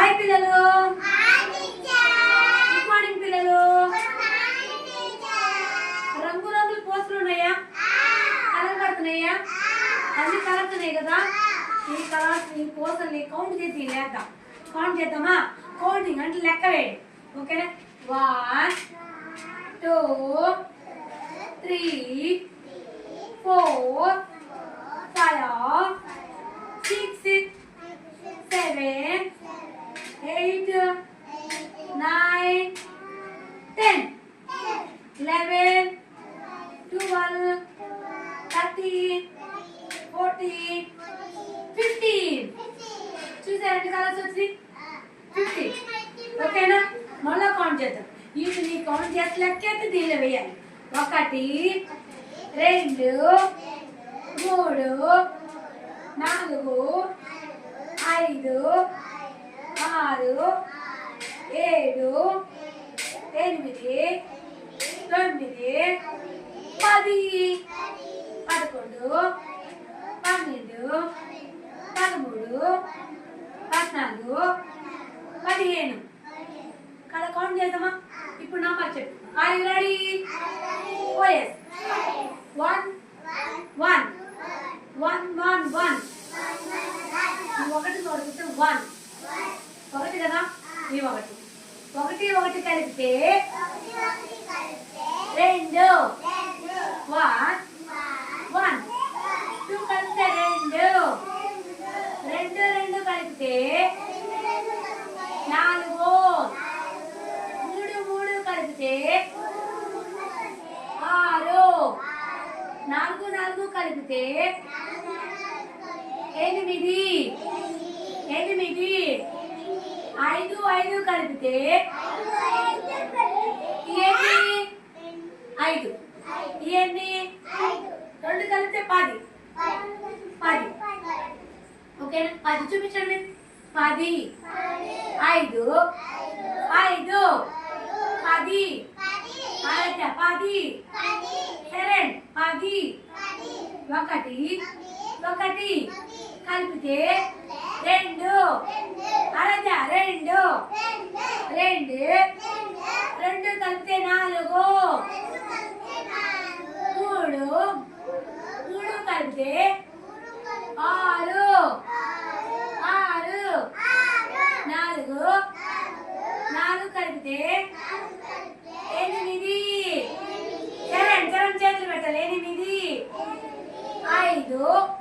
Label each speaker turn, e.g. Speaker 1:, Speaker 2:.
Speaker 1: Hi పిల్లలు. Good morning పిల్లలు. రంగు రంగుల పోస్టులు ఉన్నాయా? కలర్ పడుతున్నాయా? అన్ని కలర్స్ ఉన్నాయి కదా. ఈ కలర్స్ ఈ పోస్టుల్ని కౌంట్ చేసి లేద్దాం. కౌంట్ చేద్దామా? కౌంటింగ్ అంటే లెక్క వేయండి. ఓకేనా? 1 2 3 4 5 6 7 8 9 10 11 12 13 14 15 చూసారా ఎన్ని కలర్స్ వచ్చి 15. ఓకేనా? మళ్ళీ కౌంట్ చేద్దాం. వీటిని కౌంట్ చేసి లెక్కేస్తే దీనిలో వేయాలి. 1 2 3 4 5 6 7 8 9 10 11 12 13 14 15 కదా. కౌంట్ చేద్దామా? ఇప్పుడు నంబర్ చెప్పు. Are you ready? Oh yes. 1 1 1 1 1 ఒకటి తోడితే 1 ఒకటి కదా. ఈ ఒకటి ఒకటి ఒకటి కలిపితే 2 1 1 2 కలిపితే 2 2 2 కలిపితే 4 3 3 కలిపితే 6 4 4 కలిపితే 8 5 5 కలిపితే 5 2 కలిపితే 10 ఓకేనా? 10 చూపించండి. 10 5 5 10 10 10 1 కలిపితే 2 2 కలిపితే 4 3 కలిపితే 6 4 కలిపితే 8 7 చేతులు పెట్టాలి. 8 5